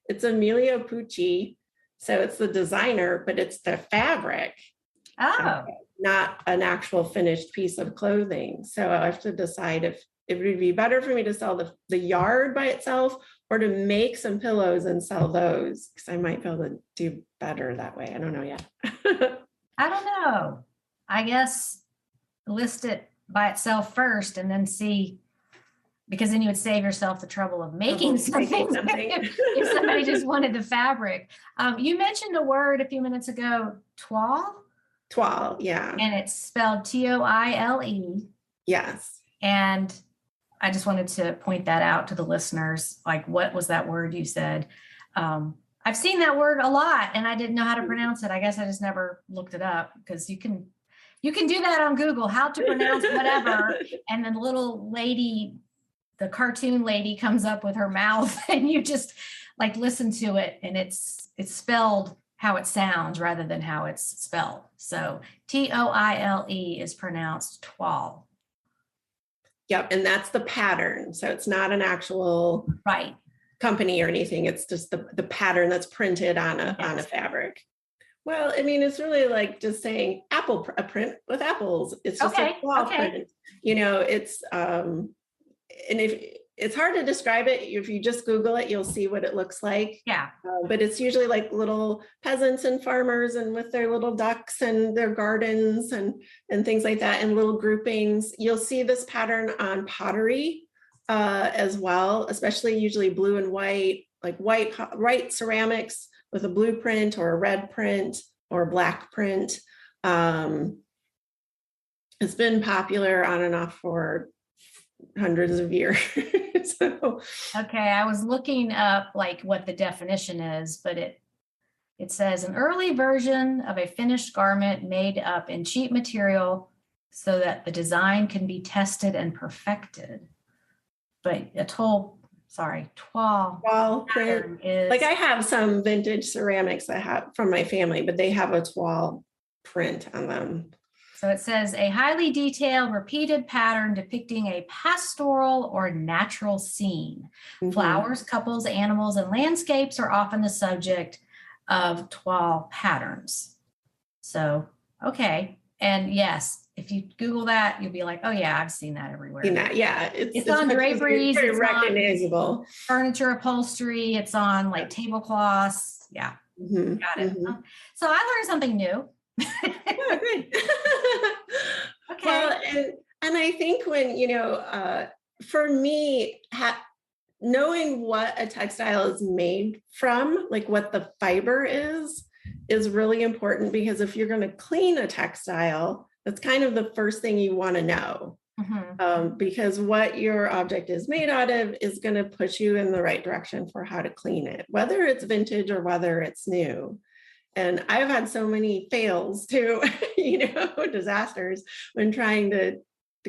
it's Emilio Pucci. So it's the designer, but it's the fabric. Oh. Not an actual finished piece of clothing. So I have to decide if it would be better for me to sell the yard by itself or to make some pillows and sell those, because I might be able to do better that way. I don't know yet. I don't know. I guess list it by itself first and then see, because then you would save yourself the trouble of making something. If somebody just wanted the fabric. You mentioned a word a few minutes ago, toile. Toile, yeah. And it's spelled Toile. Yes. And I just wanted to point that out to the listeners. Like, what was that word you said? I've seen that word a lot and I didn't know how to pronounce it. I guess I just never looked it up, because you can do that on Google, how to pronounce whatever. And then the little lady, the cartoon lady, comes up with her mouth and you just listen to it, and it's spelled how it sounds rather than how it's spelled. So Toile is pronounced toile. Yep. And that's the pattern. So it's not an actual Right. company or anything. It's just the pattern that's printed on a fabric. Well, I mean, it's really like just saying a print with apples. It's just a wall print. You know, it's and if it's hard to describe it, if you just Google it, you'll see what it looks like. Yeah. But it's usually like little peasants and farmers and with their little ducks and their gardens and things like that, and little groupings. You'll see this pattern on pottery as well, especially usually blue and white, like white ceramics with a blue print or a red print or a black print. It's been popular on and off for hundreds of years. So, okay, I was looking up like what the definition is, but it says an early version of a finished garment made up in cheap material so that the design can be tested and perfected. But a toile print is like, I have some vintage ceramics I have from my family, but they have a toile print on them. So it says a highly detailed, repeated pattern depicting a pastoral or natural scene. Mm-hmm. Flowers, couples, animals, and landscapes are often the subject of toile patterns. So, okay. And yes, if you Google that, you'll be like, oh yeah, I've seen that everywhere. Yeah. It's on draperies. It's recognizable. Furniture upholstery. It's on like tablecloths. Yeah. Mm-hmm. Got it. Mm-hmm. So I learned something new. Oh, good. Okay. Well, and I think when, for me, knowing what a textile is made from, like what the fiber is really important, because if you're going to clean a textile, that's kind of the first thing you want to know. Mm-hmm. Because what your object is made out of is going to push you in the right direction for how to clean it, whether it's vintage or whether it's new. And I've had so many fails too, disasters when trying to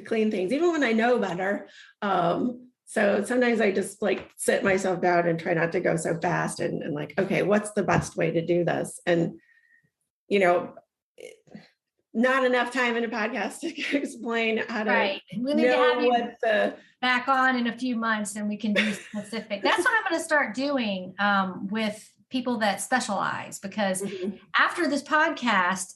clean things, even when I know better. So sometimes I just like sit myself down and try not to go so fast and like, okay, what's the best way to do this? And, not enough time in a podcast to explain how to we need to have you what the back on in a few months and we can be specific. That's what I'm going to start doing with people that specialize, because mm-hmm. after this podcast,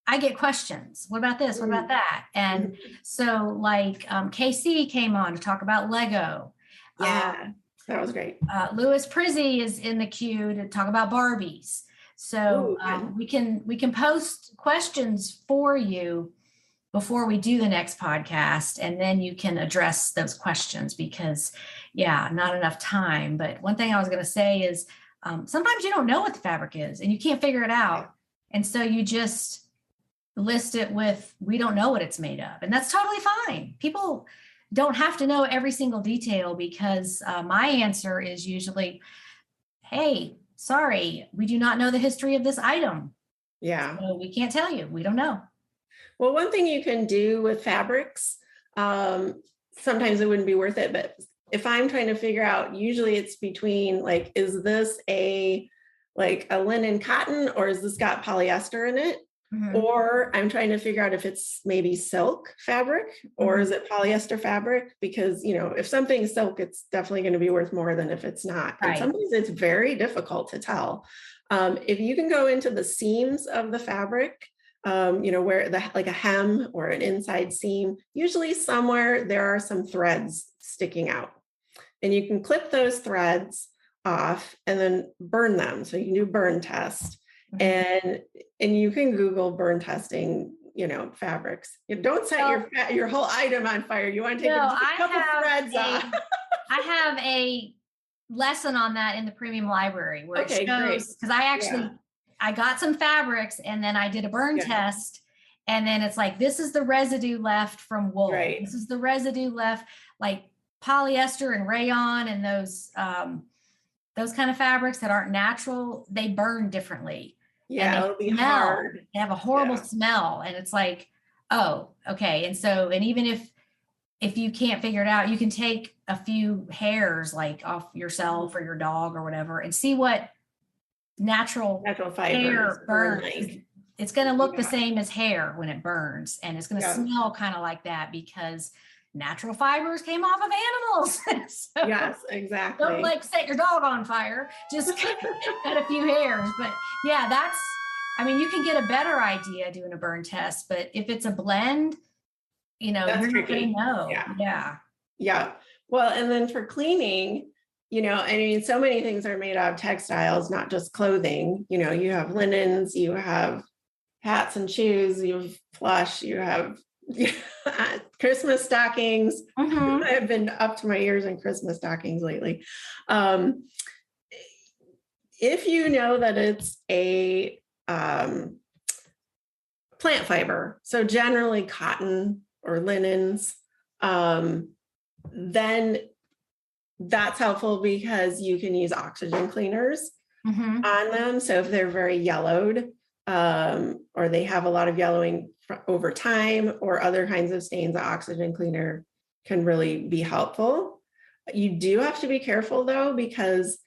I get questions. What about this? What about that? And mm-hmm. so like KC came on to talk about Lego. Yeah, that was great. Louis Prizzi is in the queue to talk about Barbies. So we can post questions for you before we do the next podcast, and then you can address those questions, because not enough time. But one thing I was going to say is sometimes you don't know what the fabric is and you can't figure it out. And so you just list it with, we don't know what it's made of. And that's totally fine. People don't have to know every single detail, because my answer is usually, hey, sorry, we do not know the history of this item. Yeah. So we can't tell you. We don't know. Well, one thing you can do with fabrics, sometimes it wouldn't be worth it, but if I'm trying to figure out, usually it's between like, is this a linen cotton, or is this got polyester in it? Mm-hmm. Or I'm trying to figure out if it's maybe silk fabric, or mm-hmm. is it polyester fabric? Because, if something's silk, it's definitely going to be worth more than if it's not. Right. And sometimes it's very difficult to tell. If you can go into the seams of the fabric, where like a hem or an inside seam, usually somewhere there are some threads sticking out, and you can clip those threads off and then burn them. So you can do burn test. And you can Google burn testing, fabrics. You don't set your whole item on fire. You want to take a couple threads off. I have a lesson on that in the premium library where it shows, because I got some fabrics and then I did a burn test, and then it's like, this is the residue left from wool. Right. This is the residue left, like polyester and rayon and those kind of fabrics that aren't natural, they burn differently. Yeah, it'll be hard. They have a horrible smell, and it's like, oh, okay. And so, and even if you can't figure it out, you can take a few hairs like off yourself or your dog or whatever and see what natural fibers hair are burns. nice. It's going to look the Yeah. same as hair when it burns, and it's going to Yeah. smell kind of like that because natural fibers came off of animals. So Yes, exactly. don't like set your dog on fire, just cut a few hairs. But yeah, I mean, you can get a better idea doing a burn test, but if it's a blend, you're not going to know. Yeah. Yeah. Well, and then for cleaning, I mean, so many things are made out of textiles, not just clothing. You have linens, you have hats and shoes, you have plush, you have Christmas stockings. Mm-hmm. I've been up to my ears in Christmas stockings lately. If you know that it's a plant fiber, so generally cotton or linens, then that's helpful because you can use oxygen cleaners Mm-hmm. on them. So if they're very yellowed, or they have a lot of yellowing over time or other kinds of stains, the oxygen cleaner can really be helpful. You do have to be careful though, because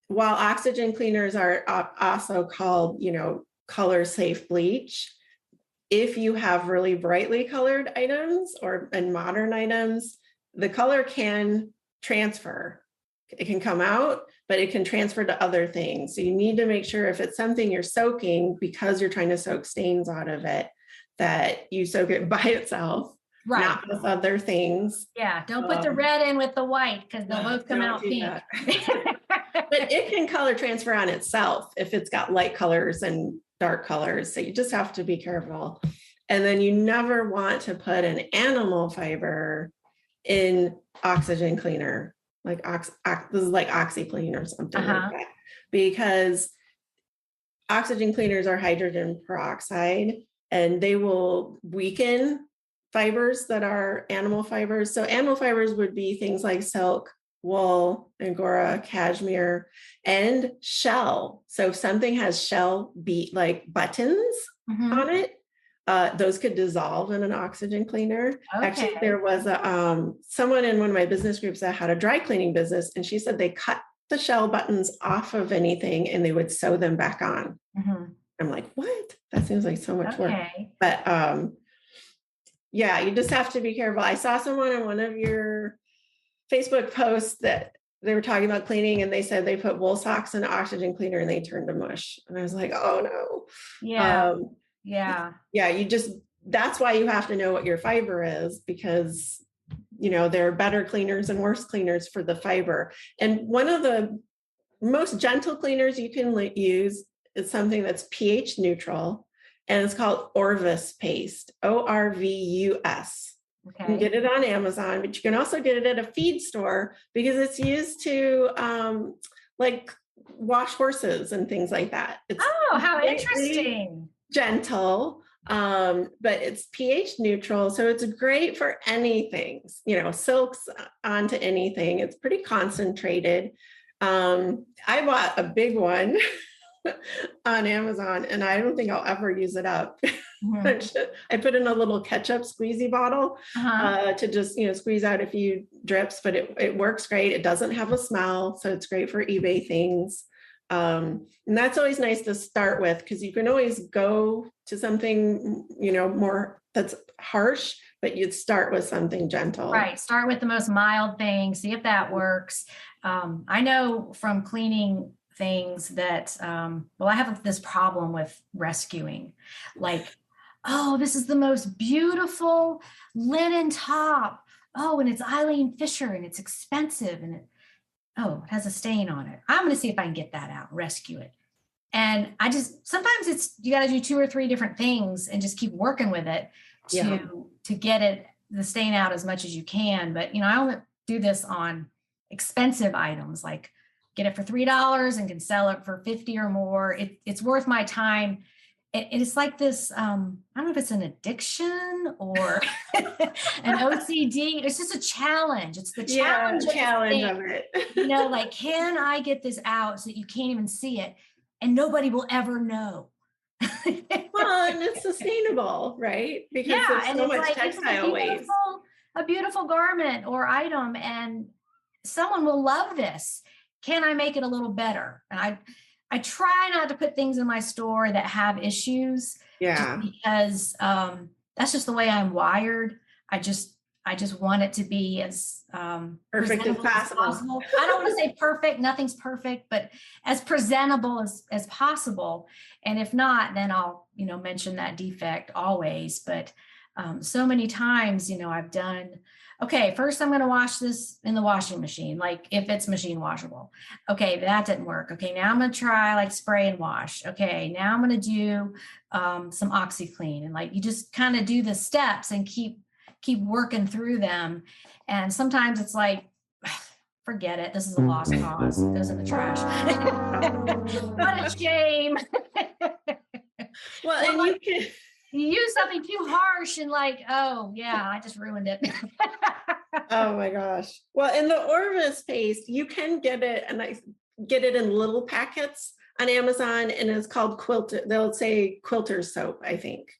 while oxygen cleaners are also called, color safe bleach, if you have really brightly colored items and modern items, the color can transfer. It can come out, but it can transfer to other things. So you need to make sure if it's something you're soaking because you're trying to soak stains out of it, that you soak it by itself, Right. not with other things. Yeah. Don't put the red in with the white because they'll both come out pink. But it can color transfer on itself if it's got light colors and dark colors. So you just have to be careful. And then you never want to put an animal fiber in oxygen cleaner, like this is like OxyClean or something like that, because oxygen cleaners are hydrogen peroxide and they will weaken fibers that are animal fibers. So animal fibers would be things like silk, wool, angora, cashmere, and shell. So if something has shell like buttons on it, those could dissolve in an oxygen cleaner. Okay. Actually, there was someone in one of my business groups that had a dry cleaning business, and she said they cut the shell buttons off of anything and they would sew them back on. I'm like, what? That seems like so much work. But yeah, you just have to be careful. I saw someone on one of your Facebook posts that they were talking about cleaning and they said they put wool socks in an oxygen cleaner and they turned to mush. And I was like, oh no. Yeah. That's why you have to know what your fiber is, because there are better cleaners and worse cleaners for the fiber. And one of the most gentle cleaners you can use is something that's pH neutral, and it's called Orvis paste, Orvus. You can get it on Amazon, but you can also get it at a feed store because it's used to like wash horses and things like that. It's how interesting. Gentle, but it's pH neutral. So it's great for anything, silks onto anything. It's pretty concentrated. I bought a big one on Amazon and I don't think I'll ever use it up. I put in a little ketchup squeezy bottle to just, squeeze out a few drips, but it works great. It doesn't have a smell. So it's great for eBay things. And that's always nice to start with, because you can always go to something, more that's harsh, but you'd start with something gentle. Right. Start with the most mild thing. See if that works. I know from cleaning things that, I have this problem with rescuing, like, oh, this is the most beautiful linen top. Oh, and it's Eileen Fisher and it's expensive and it has a stain on it. I'm going to see if I can get that out, rescue it. And sometimes you got to do 2 or 3 different things and just keep working with it to get the stain out as much as you can. But, I only do this on expensive items, like get it for $3 and can sell it for 50 or more. It's worth my time. It's like this, I don't know if it's an addiction or an OCD. It's just a challenge. It's the challenge of it. Like, can I get this out so that you can't even see it and nobody will ever know? Well, and it's sustainable, right? Because there's so much textile waste. A beautiful garment or item, and someone will love this. Can I make it a little better? And I try not to put things in my store that have issues. Yeah. Just because that's just the way I'm wired. I just want it to be as Perfect as presentable possible. I don't want to say perfect, nothing's perfect, but as presentable as possible. And if not, then I'll, mention that defect always. But so many times, I've done, okay, first I'm going to wash this in the washing machine, like if it's machine washable. Okay, that didn't work. Okay, now I'm going to try like spray and wash. Okay, now I'm going to do some OxyClean, and like you just kind of do the steps and keep working through them. And sometimes it's like, forget it, this is a lost cause, it goes in the trash. What a shame. Well, and like, you can. You use something too harsh and like, oh yeah, I just ruined it. Oh my gosh. Well, in the Orvis paste, you can get it, and I get it in little packets on Amazon, and it's called quilter. They'll say quilter soap, I think.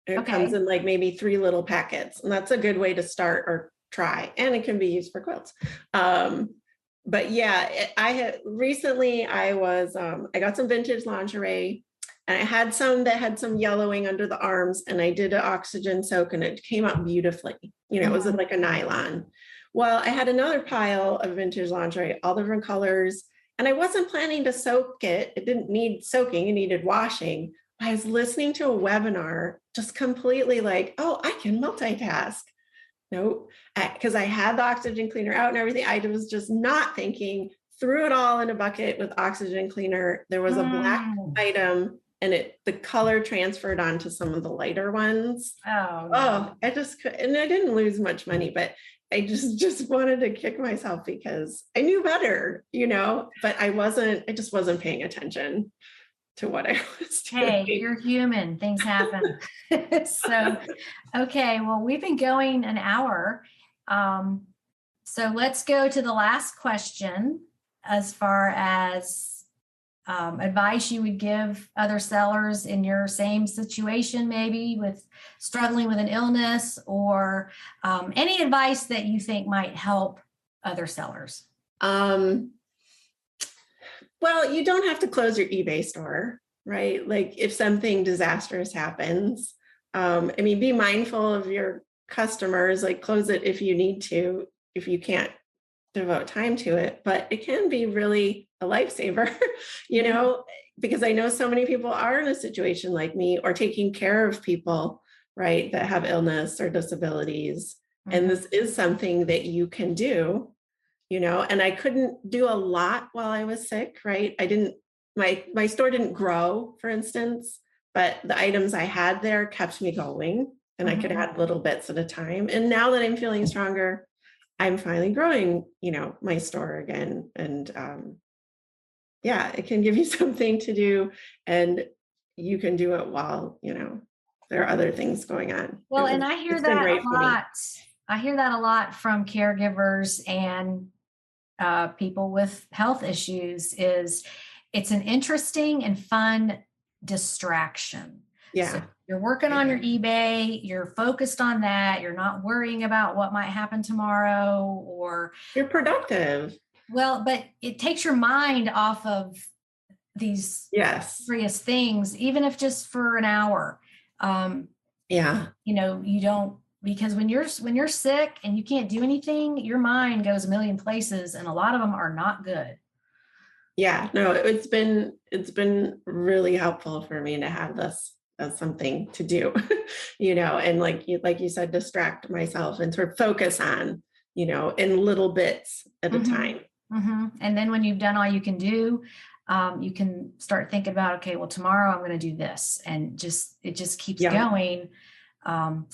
It comes in like maybe 3 little packets, and that's a good way to start or try. And it can be used for quilts. But yeah, I had recently, I got some vintage lingerie, and I had some that had some yellowing under the arms, and I did an oxygen soak, and it came out beautifully. It was like a nylon. Well, I had another pile of vintage lingerie, all different colors, and I wasn't planning to soak it. It didn't need soaking, it needed washing. I was listening to a webinar, just completely like, oh, I can multitask. Nope, because I had the oxygen cleaner out and everything. I was just not thinking, threw it all in a bucket with oxygen cleaner. There was a black item, and the color transferred onto some of the lighter ones. Oh, no. I just could, and I didn't lose much money, but I just wanted to kick myself because I knew better, but I just wasn't paying attention to what I was doing. Hey, you're human. Things happen. So, okay. Well, we've been going an hour. So let's go to the last question as far as advice you would give other sellers in your same situation, maybe with struggling with an illness, or any advice that you think might help other sellers. Well, you don't have to close your eBay store, right? Like if something disastrous happens, be mindful of your customers, like close it if you need to, if you can't devote time to it, but it can be really a lifesaver, because I know so many people are in a situation like me, or taking care of people, right, that have illness or disabilities. Mm-hmm. And this is something that you can do. And I couldn't do a lot while I was sick, right? My store didn't grow, for instance, but the items I had there kept me going, and I could add little bits at a time. And now that I'm feeling stronger, I'm finally growing, my store again. And it can give you something to do, and you can do it while, there are other things going on. Well, and I hear that a lot. I hear that a lot from caregivers and people with health issues. It's an interesting and fun distraction. Yeah. So you're working on your eBay, you're focused on that. You're not worrying about what might happen tomorrow, or you're productive. Well, but it takes your mind off of these serious things, even if just for an hour. You don't, because when you're sick and you can't do anything, your mind goes a million places, and a lot of them are not good. Yeah, no, it's been really helpful for me to have this as something to do, and like you said, distract myself and sort of focus on, in little bits at a time. Mm-hmm. And then when you've done all you can do, you can start thinking about, okay, well, tomorrow I'm going to do this, and it just keeps going.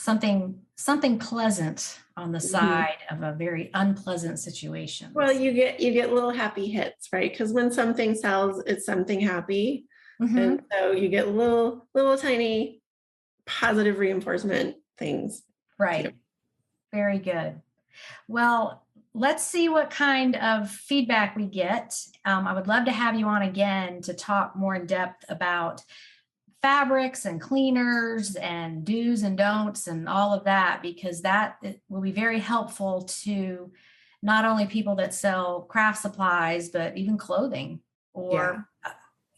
Something pleasant on the side of a very unpleasant situation. Well, you get little happy hits, right? Because when something sells, it's something happy. And so you get little tiny positive reinforcement things. Right. Too. Very good. Well, let's see what kind of feedback we get. I would love to have you on again to talk more in depth about fabrics and cleaners and do's and don'ts and all of that, because that will be very helpful to not only people that sell craft supplies, but even clothing or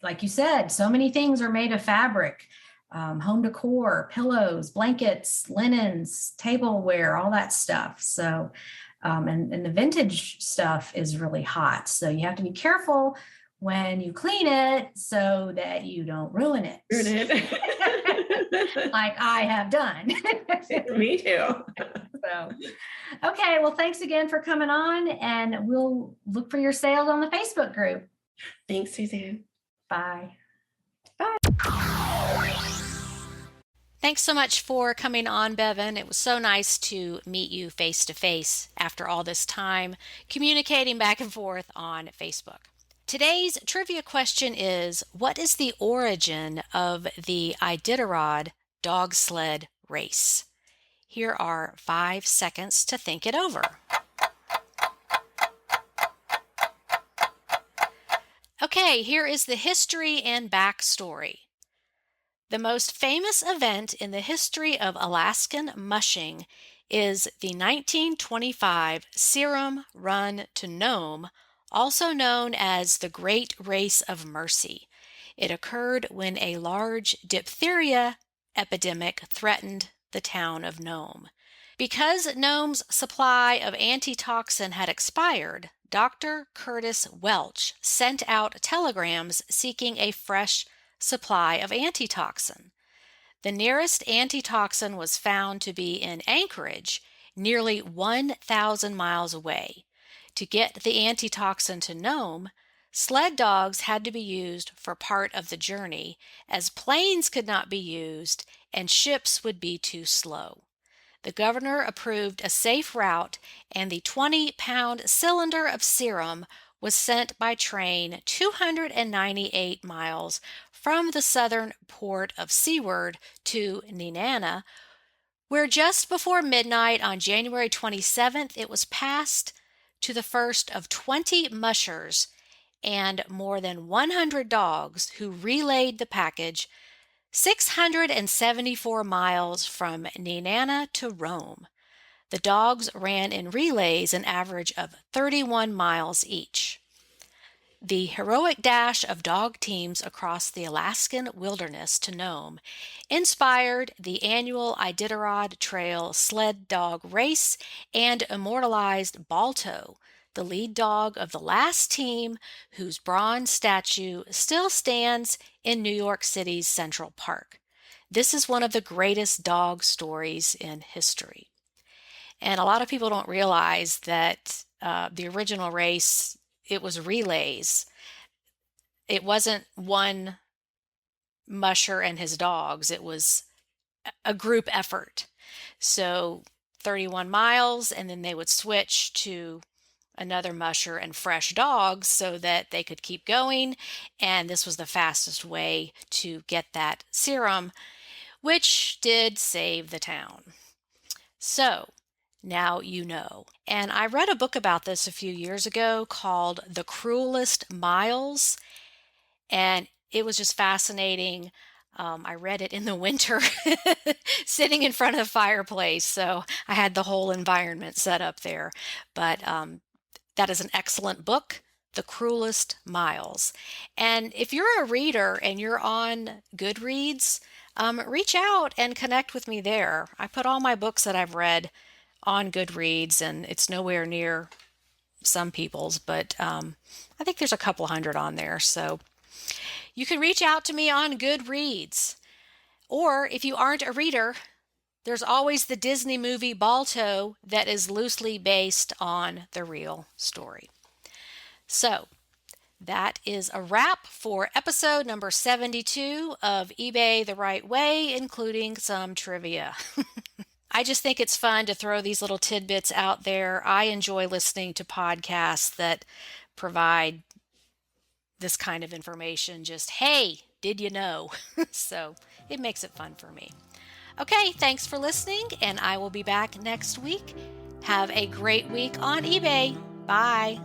like you said, so many things are made of fabric, home decor, pillows, blankets, linens, tableware, all that stuff. So, and the vintage stuff is really hot. So you have to be careful when you clean it so that you don't ruin it. Like I have done. Me too. So, okay. Well, thanks again for coming on, and we'll look for your sales on the Facebook group. Thanks, Suzanne. Bye. Thanks so much for coming on, Bevin. It was so nice to meet you face to face after all this time communicating back and forth on Facebook. Today's trivia question is, what is the origin of the Iditarod dog sled race? Here are 5 seconds to think it over. Okay, here is the history and backstory. The most famous event in the history of Alaskan mushing is the 1925 Serum Run to Nome, also known as the Great Race of Mercy. It occurred when a large diphtheria epidemic threatened the town of Nome. Because Nome's supply of antitoxin had expired, Dr. Curtis Welch sent out telegrams seeking a fresh supply of antitoxin. The nearest antitoxin was found to be in Anchorage, nearly 1,000 miles away. To get the antitoxin to Nome, sled dogs had to be used for part of the journey, as planes could not be used and ships would be too slow. The governor approved a safe route, and the 20-pound cylinder of serum was sent by train 298 miles from the southern port of Seward to Nenana, where just before midnight on January 27th it was passed to the first of 20 mushers and more than 100 dogs who relayed the package 674 miles from Nenana to Rome. The dogs ran in relays an average of 31 miles each. The heroic dash of dog teams across the Alaskan wilderness to Nome inspired the annual Iditarod Trail sled dog race and immortalized Balto, the lead dog of the last team whose bronze statue still stands in New York City's Central Park. This is one of the greatest dog stories in history. And a lot of people don't realize that the original race, it was relays. It wasn't one musher and his dogs. It was a group effort. So 31 miles, and then they would switch to another musher and fresh dogs so that they could keep going. And this was the fastest way to get that serum, which did save the town. So now you know. And I read a book about this a few years ago called The Cruelest Miles, and it was just fascinating. I read it in the winter, sitting in front of the fireplace, so I had the whole environment set up there. But that is an excellent book, The Cruelest Miles. And if you're a reader and you're on Goodreads, reach out and connect with me there. I put all my books that I've read on Goodreads, and it's nowhere near some people's, but I think there's a couple hundred on there. So you can reach out to me on Goodreads. Or if you aren't a reader, there's always the Disney movie Balto that is loosely based on the real story. So that is a wrap for episode number 72 of eBay the Right Way, including some trivia. I just think it's fun to throw these little tidbits out there. I enjoy listening to podcasts that provide this kind of information. Just, hey, did you know? So it makes it fun for me. Okay, thanks for listening, and I will be back next week. Have a great week on eBay. Bye.